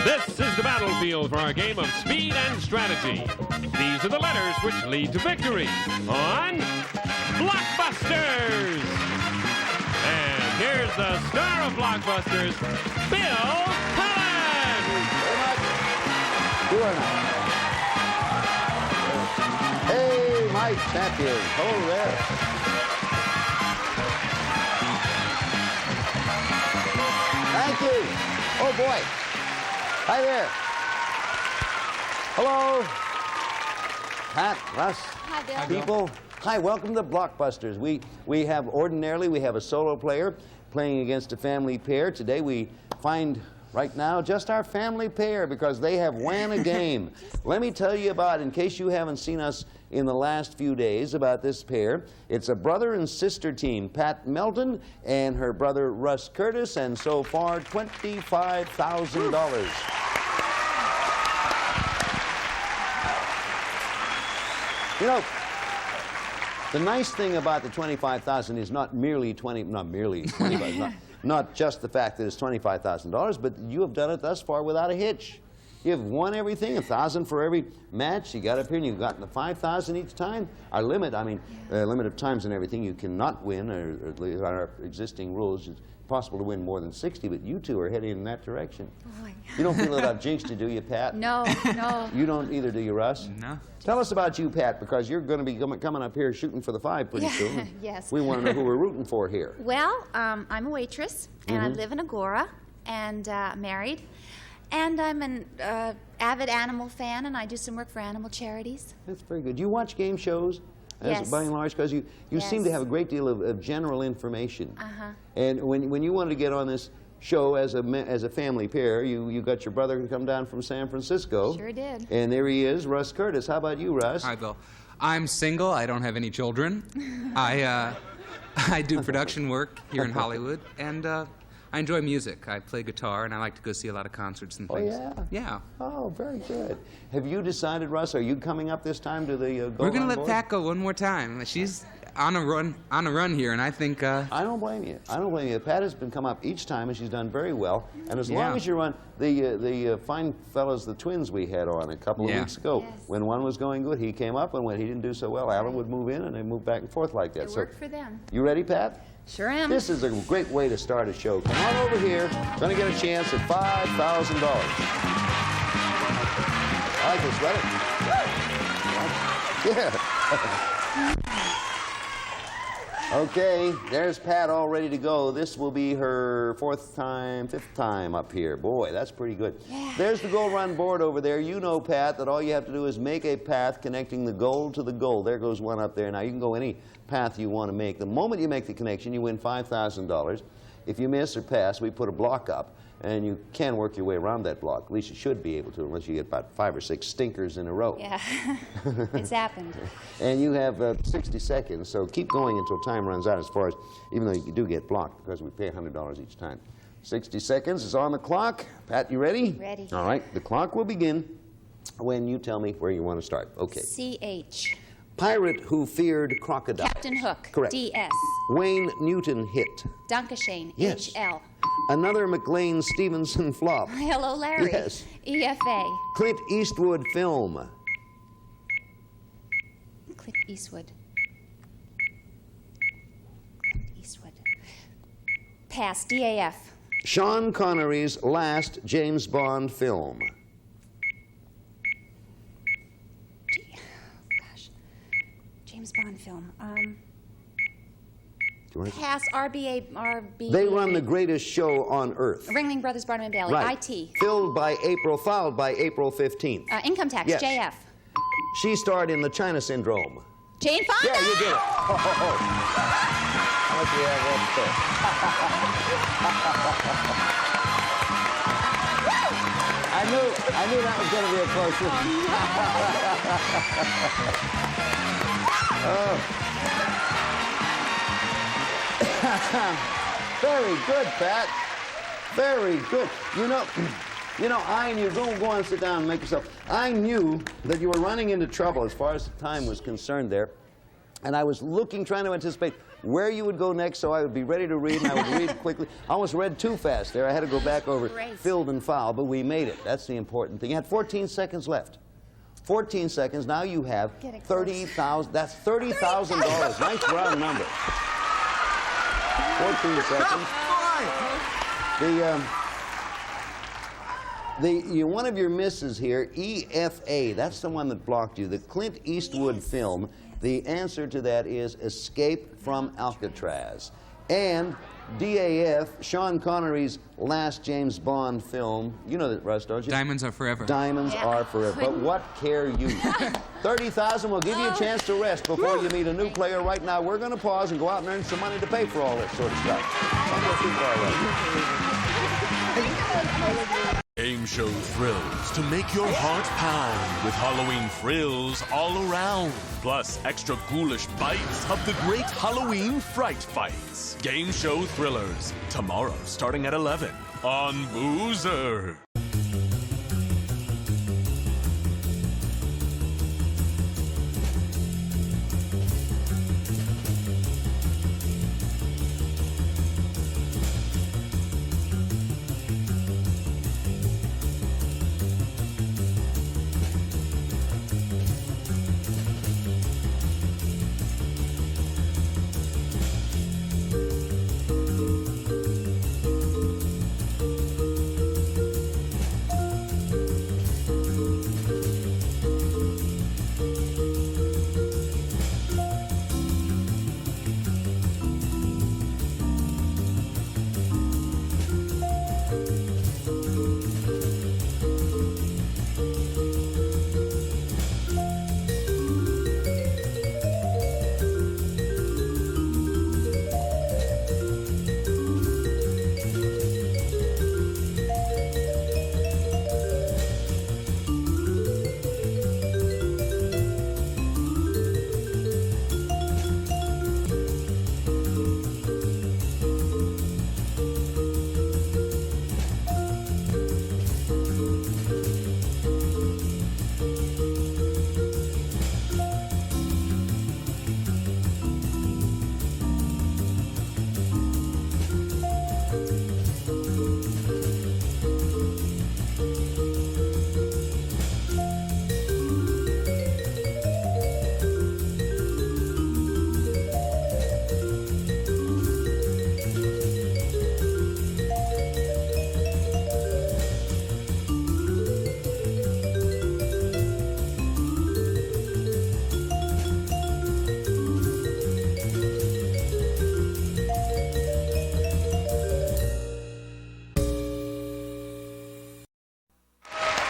This is the battlefield for our game of speed and strategy. These are the letters which lead to victory on Blockbusters. And here's the star of Blockbusters, Bill Cullen. You are not. Hey, my champion. Hello there. Thank you. Oh, boy. Hi there. Hello. Pat, Russ. Hi, Bill. People. Hi, welcome to Blockbusters. We have a solo player playing against a family pair. Today we find right now just our family pair because they have won a game. Let me tell you about, in case you haven't seen us in the last few days, about this pair. It's a brother and sister team, Pat Melton and her brother Russ Curtis, and so far $25,000. You know, the nice thing about the $25,000 is not just the fact that it's $25,000, but you have done it thus far without a hitch. You have won everything, $1,000 for every match. You got up here and you've gotten the $5,000 each time. Our limit, limit of times and everything, you cannot win, or at least on our existing rules, it's possible to win more than 60, but you two are heading in that direction. Boy. You don't feel that I've jinxed you, do you, Pat? No, no. You don't either, do you, Russ? No. Tell us about you, Pat, because you're going to be coming up here shooting for the 5 pretty soon. Yes. We want to know who we're rooting for here. Well, I'm a waitress, and I live in Agora, and married. And I'm an avid animal fan, and I do some work for animal charities. That's very good. Do you watch game shows? Yes. By and large, because you seem to have a great deal of general information. Uh-huh. And when you wanted to get on this show as a family pair, you got your brother to come down from San Francisco. Sure did. And there he is, Russ Curtis. How about you, Russ? Hi, Bill. I'm single. I don't have any children. I do production work here in Hollywood, and I enjoy music. I play guitar, and I like to go see a lot of concerts and things. Oh, yeah? Yeah. Oh, very good. Have you decided, Russ, are you coming up this time to the We're going to let Pat go one more time. She's on a run here, and I think... I don't blame you. I don't blame you. Pat has come up each time, and she's done very well. And as long as you run, the fine fellows, the twins we had on a couple of weeks ago, when one was going good, he came up, and when he didn't do so well, Alan would move in, and they moved back and forth like that. It worked for them. You ready, Pat? Sure am. This is a great way to start a show. Come on over here. Going to get a chance at $5,000. I just let it. Yeah. Okay, there's Pat all ready to go. This will be her fifth time up here. Boy, that's pretty good. Yeah. There's the goal run board over there. You know, Pat, that all you have to do is make a path connecting the goal to the goal. There goes one up there. Now, you can go any path you want to make. The moment you make the connection, you win $5,000. If you miss or pass, we put a block up, and you can work your way around that block. At least you should be able to, unless you get about 5 or 6 stinkers in a row. Yeah, it's happened. And you have 60 seconds, so keep going until time runs out, as far as, even though you do get blocked, because we pay $100 each time. 60 seconds is on the clock. Pat, you ready? Ready. All right, the clock will begin when you tell me where you want to start. Okay. C-H. Pirate who feared crocodile. Captain Hook. Correct. D-S. Wayne Newton hit. Dunkashane. Yes. H-L. Another McLean Stevenson flop. Hello, Larry. Yes. E-F-A. Clint Eastwood film. Clint Eastwood. Clint Eastwood. Pass. D-A-F. Sean Connery's last James Bond film. Gosh. James Bond film. Pass. RBA. They run the greatest show on earth. Ringling Brothers, Barnum and Bailey. Right. IT. Filed by April 15th. Income tax. Yes. JF. She starred in The China Syndrome. Jane Fonda. Yeah, you did it. How much do you have left there? I knew that was going to be a close one. Very good, Pat. Very good. You know, I knew, go on and sit down and make yourself. I knew that you were running into trouble as far as the time was concerned there. And I was trying to anticipate where you would go next, so I would be ready to read, and I would read quickly. I almost read too fast there. I had to go back over filled and foul, but we made it. That's the important thing. You had 14 seconds left. 14 seconds. Now you have 30,000. That's $30,000. Nice round number. 14 seconds. One of your misses here, EFA, that's the one that blocked you, the Clint Eastwood film. The answer to that is Escape from Alcatraz. And DAF, Sean Connery's last James Bond film. You know that, Russ, don't you? Diamonds Are Forever. Diamonds Are Forever. But what care you? 30,000 will give you a chance to rest before you meet a new player. Right now, we're going to pause and go out and earn some money to pay for all this sort of stuff. Don't go too far away. Game show thrills to make your heart pound with Halloween thrills all around. Plus extra ghoulish bites of the great Halloween fright fights. Game show thrillers. Tomorrow starting at 11 on BUZZR.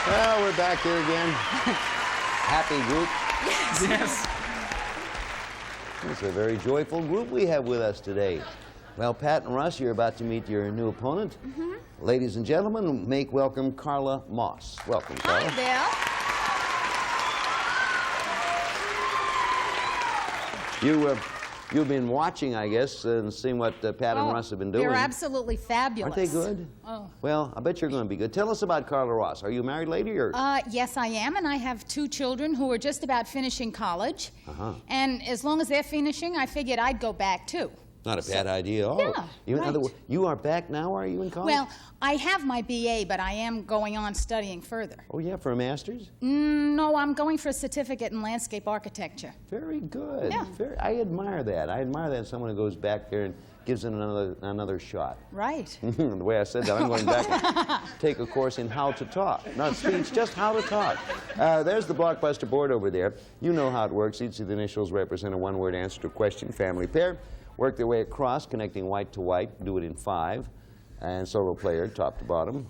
Well, we're back here again. Happy group. Yes. It's a very joyful group we have with us today. Well, Pat and Russ, you're about to meet your new opponent. Ladies and gentlemen, make welcome Carla Moss. Welcome, Carla. Bill. You've been watching, I guess, and seeing what Pat and Russ have been doing. They're absolutely fabulous. Aren't they good? Oh. Well, I bet you're going to be good. Tell us about Carla Ross. Are you a married lady or? Yes, I am, and I have 2 children who are just about finishing college. And as long as they're finishing, I figured I'd go back too. Not a bad idea at all. Yeah, In other words, you are back now, are you, in college? Well, I have my BA, but I am going on studying further. Oh, yeah, for a master's? No, I'm going for a certificate in landscape architecture. Very good. Yeah. I admire that. I admire that in someone who goes back there and gives it another shot. Right. The way I said that, I'm going back and take a course in how to talk. Not speech, just how to talk. There's the Blockbuster board over there. You know how it works. Each of the initials represent a one-word answer to a question. Family pair. Work their way across, connecting white to white. Do it in 5. And solo player, top to bottom,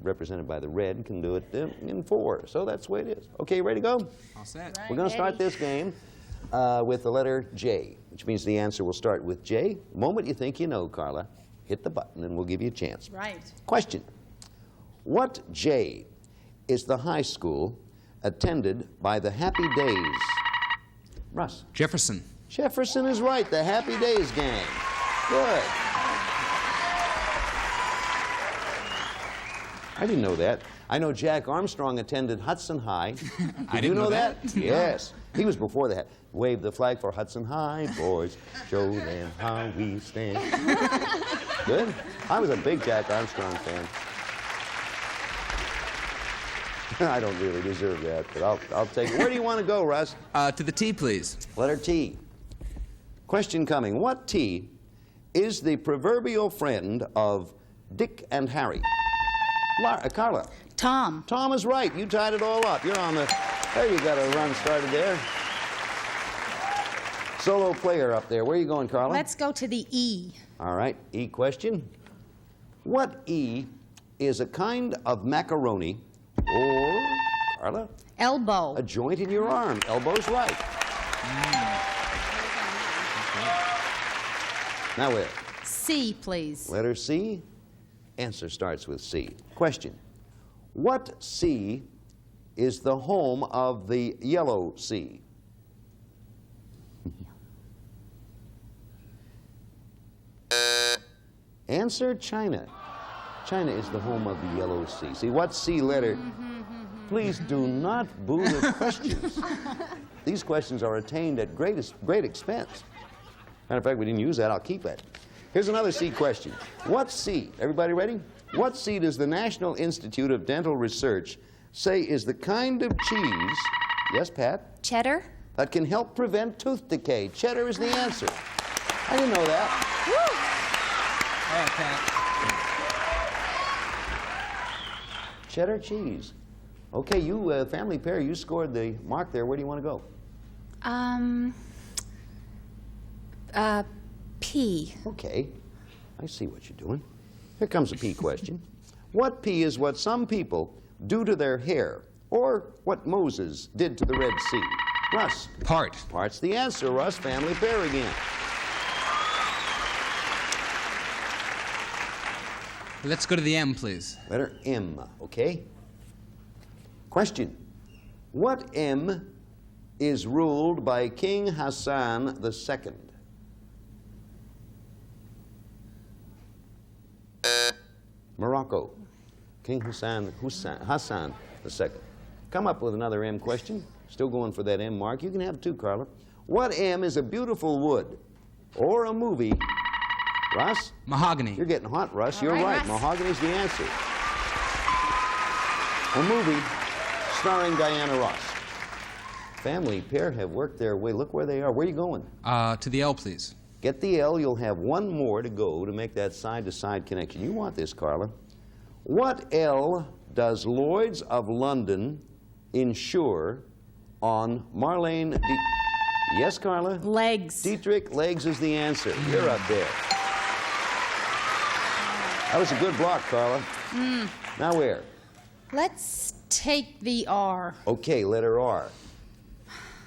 represented by the red, can do it in 4. So that's the way it is. Okay, ready to go? All set. Right. We're going to start this game with the letter J, which means the answer will start with J. The moment you think you know, Carla, hit the button and we'll give you a chance. Right. Question. What J is the high school attended by the Happy Days? Russ. Jefferson. Jefferson is right, the Happy Days gang. Good. I didn't know that. I know Jack Armstrong attended Hudson High. Did you know that? Yes. He was before that. Wave the flag for Hudson High, boys. Show them how we stand. Good. I was a big Jack Armstrong fan. I don't really deserve that, but I'll take it. Where do you want to go, Russ? To the T, please. Letter T. Question coming. What T is the proverbial friend of Dick and Harry? Carla. Tom. Tom is right. You tied it all up. You're on the... There, you got a run started there. Solo player up there. Where are you going, Carla? Let's go to the E. All right. E question. What E is a kind of macaroni or, Carla? Elbow. A joint in your arm. Elbow's right. Now where? C, please. Letter C. Answer starts with C. Question. What sea is the home of the Yellow Sea? Answer China. China is the home of the Yellow Sea. See, what C letter? Please do not boo the questions. These questions are attained at great expense. Matter of fact, we didn't use that. I'll keep it. Here's another C question. What C, everybody ready? What C does the National Institute of Dental Research say is the kind of cheese, yes, Pat, Cheddar? that can help prevent tooth decay? Cheddar is the answer. I didn't know that. Cheddar cheese. Okay, you, family pair, you scored the mark there. Where do you want to go? P. Okay, I see what you're doing. Here comes a P question. What P is what some people do to their hair, or what Moses did to the Red Sea? Russ. Part. Part's the answer, Russ. Family pair again. Let's go to the M, please. Letter M, okay? Question. What M is ruled by King Hassan II? Morocco. King Hassan II. Come up with another M question. Still going for that M mark. You can have two, Carla. What M is a beautiful wood or a movie? Russ? Mahogany. You're getting hot, Russ. You're right, right. Russ. Mahogany's the answer. A movie starring Diana Ross. Family pair have worked their way. Look where they are. Where are you going? To the L, please. Get the L. You'll have one more to go to make that side-to-side connection. You want this, Carla. What L does Lloyd's of London insure on Marlene Yes, Carla? Legs. Dietrich, legs is the answer. You're up there. That was a good block, Carla. Now where? Let's take the R. Okay, letter R.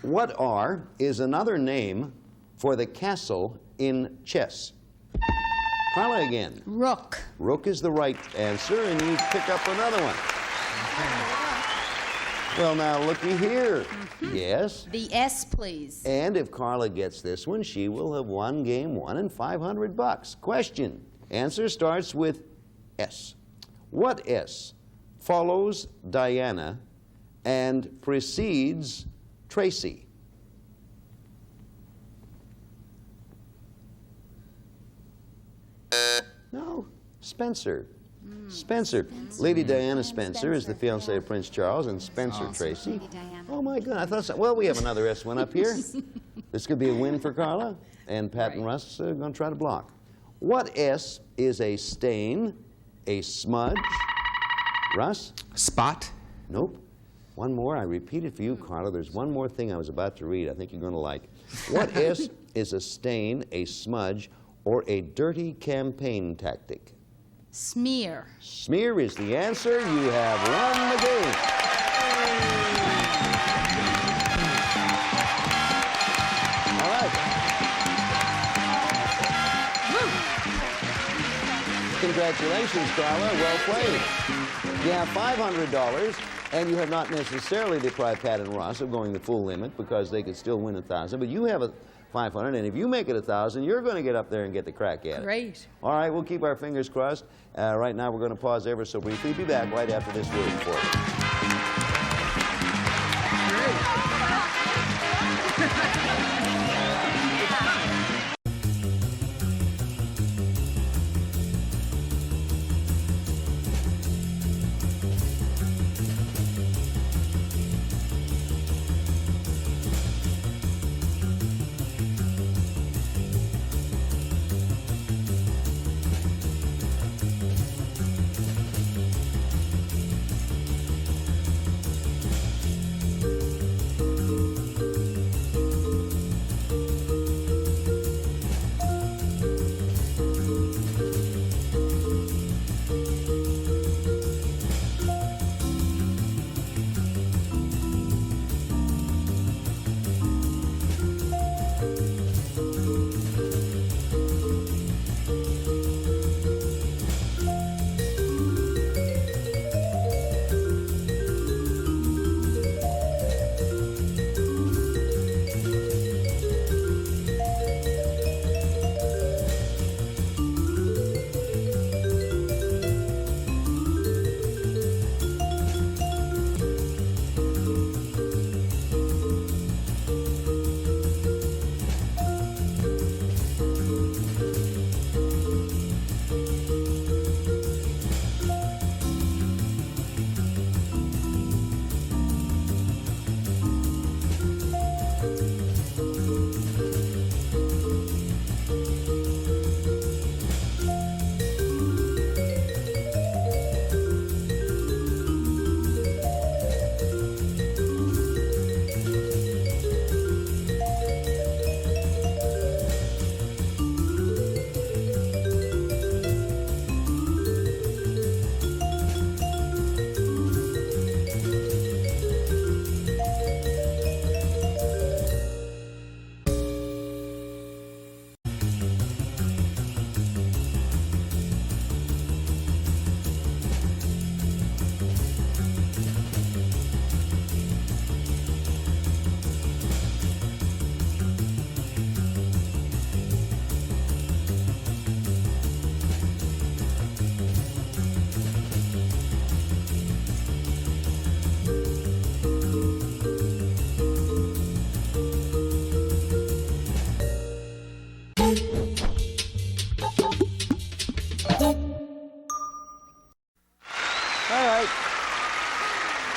What R is another name for the castle in chess? Carla again. Rook. Rook is the right answer, and you pick up another one. Well, now, looky here. Yes? The S, please. And if Carla gets this one, she will have won game one and $500. Question. Answer starts with S. What S follows Diana and precedes Tracy? No, Spencer. Spencer. Lady Diana Spencer is the fiancée of Prince Charles, and Spencer Tracy. Lady Diana. Oh my God, I thought so. Well, we have another S one up here. This could be a win for Carla, and Pat and Russ are going to try to block. What S is a stain, a smudge? Russ? Spot. Nope. One more. I repeat it for you, Carla. There's one more thing I was about to read I think you're going to like. What S is a stain, a smudge, or a dirty campaign tactic? Smear. Smear is the answer. You have won the game. All right. Congratulations, Carla. Well played. You have $500, and you have not necessarily deprived Pat and Ross of going the full limit because they could still win $1,000. But you have 500. And if you make it 1,000, you're going to get up there and get the crack at it. Great. All right, we'll keep our fingers crossed. Right now, we're going to pause ever so briefly. Be back right after this word for you.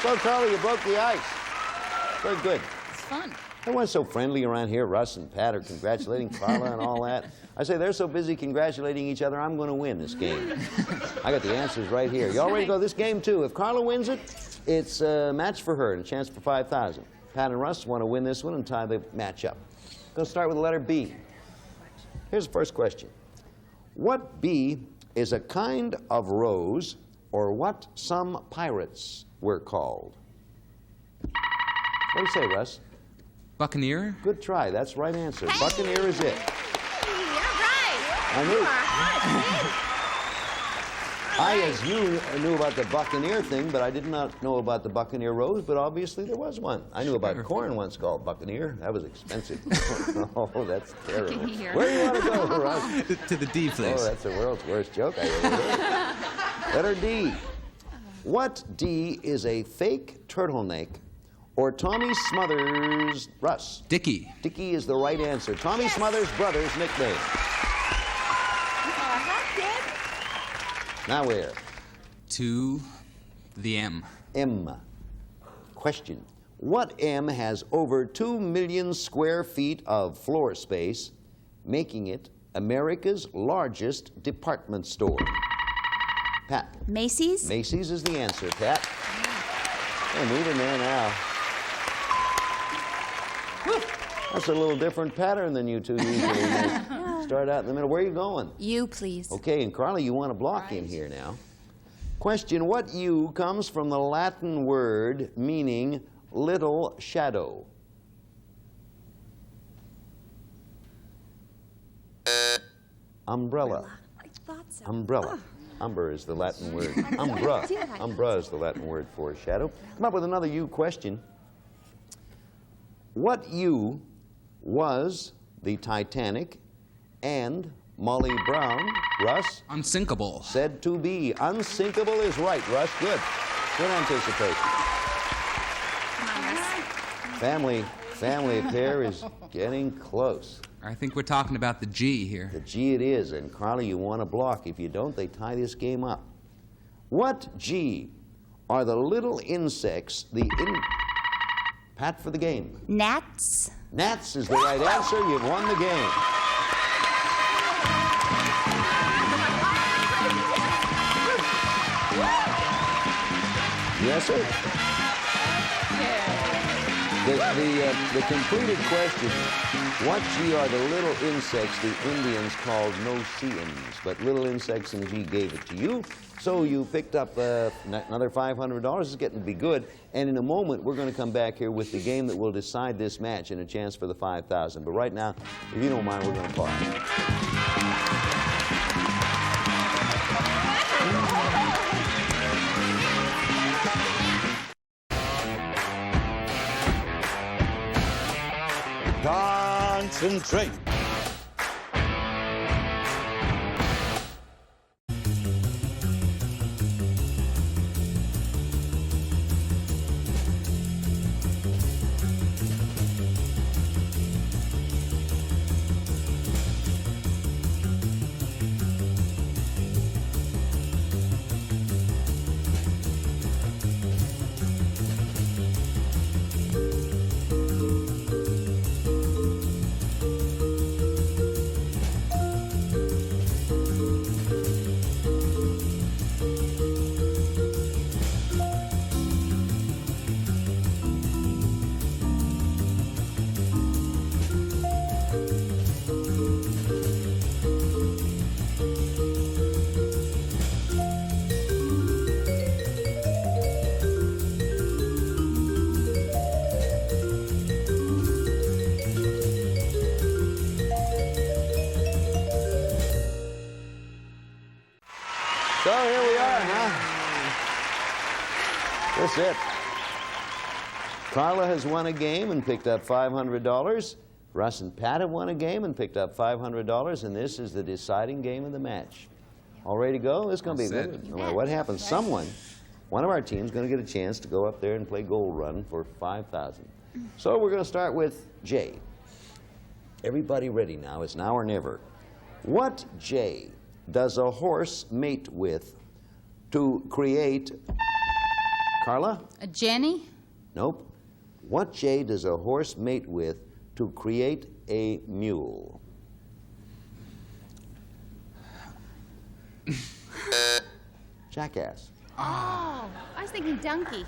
So, Carly, you broke the ice. Very good. It's fun. Everyone's so friendly around here. Russ and Pat are congratulating Carla and all that. I say they're so busy congratulating each other, I'm going to win this game. I got the answers right here. Y'all ready to go this game, too? If Carla wins it, it's a match for her and a chance for 5,000. Pat and Russ want to win this one and tie the match up. Going to start with the letter B. Here's the first question. What bee is a kind of rose, or what some pirates were called? What do you say, Russ? Buccaneer? Good try. That's the right answer. Buccaneer is it. You're right. I knew. You are hot. I, as you, knew about the Buccaneer thing, but I did not know about the Buccaneer rose, but obviously there was one. I knew about corn once called Buccaneer. That was expensive. Oh, that's terrible. Where do you want to go, Russ? To the D, please. Oh, that's the world's worst joke I ever heard. Letter D. What D is a fake turtleneck or Tommy Smothers' Russ? Dickie. Dickie is the right answer. Tommy Smothers' brother's nickname. Now where? To the M. M. Question. What M has over 2 million square feet of floor space, making it America's largest department store? Pat. Macy's? Macy's is the answer, Pat. Hey, moving there now. That's a little different pattern than you two usually make. Start out in the middle. Where are you going? You, please. Okay, and Carly, you want to block in here now. Question, what U comes from the Latin word meaning little shadow? Umbrella. I thought so. Umbrella. Umber is the Latin word. Umbra. Umbra is the Latin word for shadow. Come up with another U question. What U was the Titanic, and Molly Brown. Russ? Unsinkable. Said to be. Unsinkable is right, Russ. Good. Good anticipation. Come on, Russ. Family pair is getting close. I think we're talking about the G here. The G it is, and Carly, you want to block. If you don't, they tie this game up. What G are the little insects, Pat for the game. Gnats. Gnats is the right answer. You've won the game. Yes, sir. The completed question, what G are the little insects the Indians called no-see-ins? But little insects in G gave it to you, so you picked up another $500. It's getting to be good. And in a moment, we're going to come back here with the game that will decide this match and a chance for the $5,000. But right now, if you don't mind, we're going to pause. Concentrate. So here we are, huh? That's it. Carla has won a game and picked up $500. Russ and Pat have won a game and picked up $500. And this is the deciding game of the match. All ready to go? It's going to be good. No matter what happens, one of our teams is going to get a chance to go up there and play Gold Run for $5,000. So we're going to start with Jay. Everybody ready now? It's now or never. What J does a horse mate with to create... Carla? A Jenny? Nope. What J does a horse mate with to create a mule? Jackass. Oh, I was thinking donkey.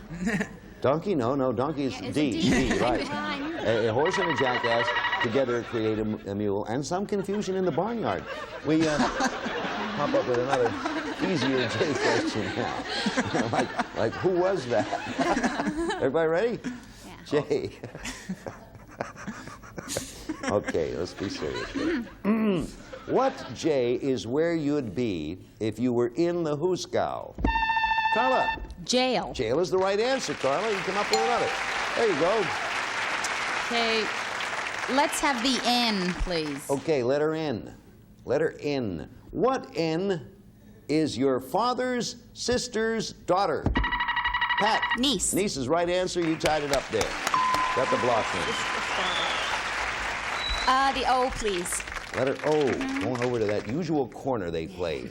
Donkey? No, donkey is Yeah, it's D. a D. D, right. I knew A horse and a jackass together create a mule, and some confusion in the barnyard. We pop up with another easier J question now. like who was that? Everybody ready? Yeah. J. Okay, let's be serious. What J is where you'd be if you were in the Hooskow? Carla. Jail. Jail is the right answer, Carla. You come up with another. There you go. Okay, let's have the N, please. Okay, letter N. Letter N. What N is your father's sister's daughter? Pat. Niece. Niece is right answer. You tied it up there. Got the block in. The O, please. Letter O. Going over to that usual corner they play.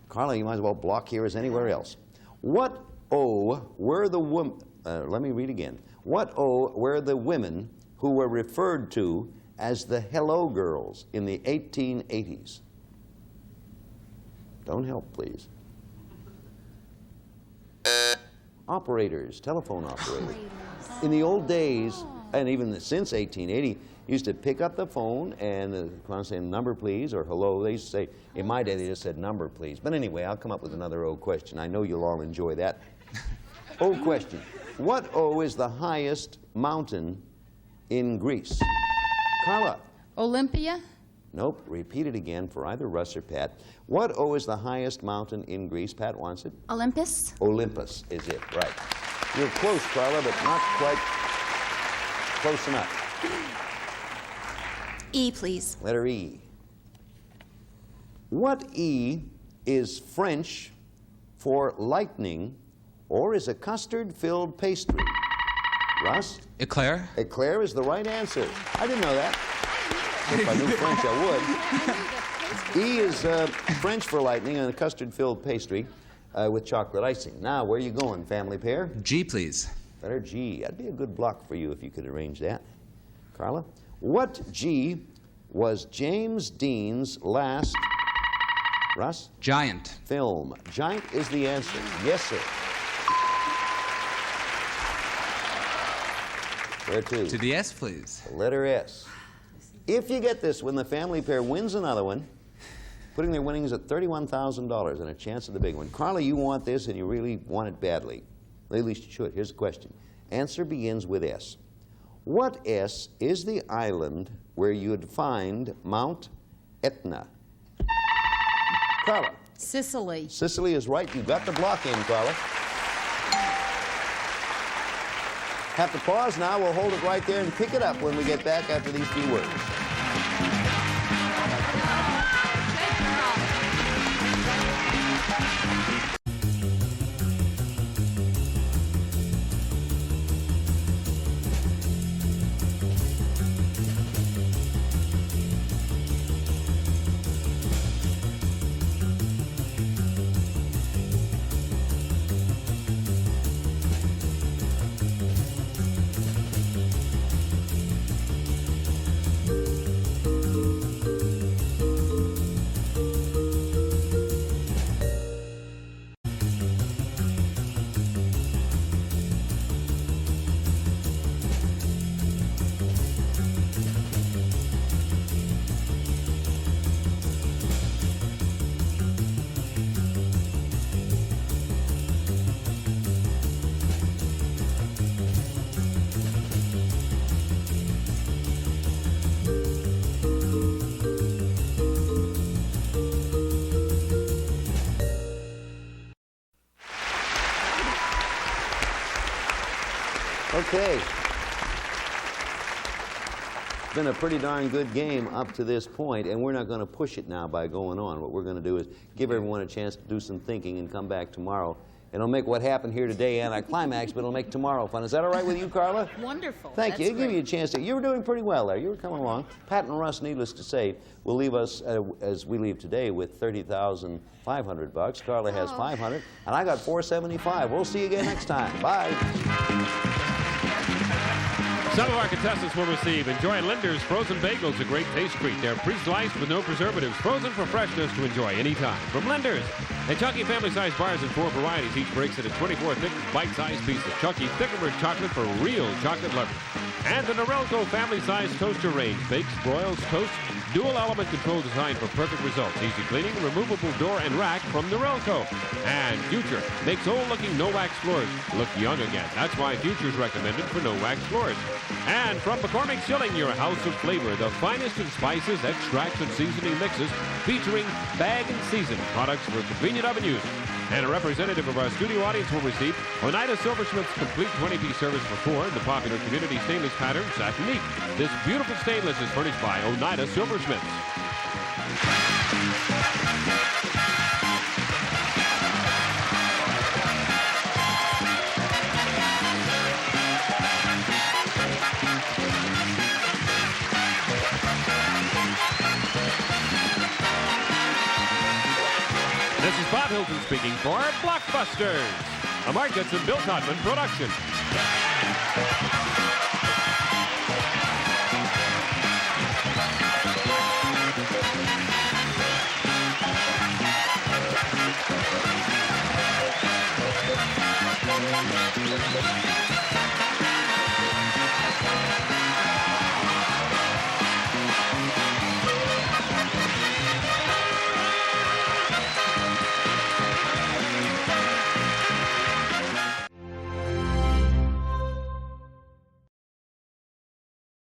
Carla, you might as well block here as anywhere else. What O were the women... let me read again. What O were the women who were referred to as the Hello Girls in the 1880s? Don't help, please. Operators, telephone operators. In the old days, and even since 1880, used to pick up the phone and say number please or hello. They used to say, in my day they just said number please. But anyway, I'll come up with another O question. I know you'll all enjoy that. O question. What O is the highest mountain in Greece? Carla. Olympia? Nope. Repeat it again for either Russ or Pat. What O is the highest mountain in Greece? Pat wants it. Olympus. Olympus is it, right. You're close, Carla, but not quite close enough. E, please. Letter E. What E is French for lightning or is a custard-filled pastry? Russ? Eclair? Eclair is the right answer. I didn't know that. If I knew French, I would. E is French for lightning and a custard-filled pastry with chocolate icing. Now, where are you going, family pair? G, please. Letter G. That'd be a good block for you if you could arrange that. Carla? What G was James Dean's last, Russ? Giant. Film. Giant is the answer. Yes, sir. Where to? To the S, please. Letter S. If you get this one, the family pair wins another one, putting their winnings at $31,000 and a chance at the big one. Carla, you want this and you really want it badly. At least you should. Here's the question. Answer begins with S. What S is the island where you'd find Mount Etna? Carla. Sicily. Sicily is right. You got the block in, Carla. Have to pause now. We'll hold it right there and pick it up when we get back after these few words. Okay. It's been a pretty darn good game up to this point, and we're not going to push it now by going on. What we're going to do is give everyone a chance to do some thinking and come back tomorrow. It'll make what happened here today anticlimax, but it'll make tomorrow fun. Is that all right with you, Carla? Wonderful. Thank you. That's It'll give great. you a chance to. You were doing pretty well there. You were coming along. Pat and Russ, needless to say, will leave us, as we leave today, with $30,500. Carla has $500, and I got $475. We'll see you again next time. Bye. Some of our contestants will receive Enjoy Linder's Frozen Bagels, a great taste treat. They're pre-sliced with no preservatives, frozen for freshness to enjoy anytime. From Linder's, and Chunky family-sized bars in 4 varieties. Each breaks into 24 thick, bite-sized pieces. Chunky Thickenberg chocolate for real chocolate lovers. And the Norelco family-sized toaster range. Bakes, broils, toasts, dual-element control design for perfect results. Easy cleaning, removable door and rack from Norelco. And Future makes old-looking no-wax floors look young again. That's why Future's recommended for no-wax floors. And from McCormick Chilling, your house of flavor, the finest in spices, extracts, and seasoning mixes, featuring bag and seasoned products for convenient oven use. And a representative of our studio audience will receive Oneida Silversmith's complete 20-piece service for 4 in the popular community stainless pattern satin neat. This beautiful stainless is furnished by Oneida Silversmiths. This is Bob Hilton speaking for Blockbusters, a Mark Goodson, Bill Todman production. Thank you.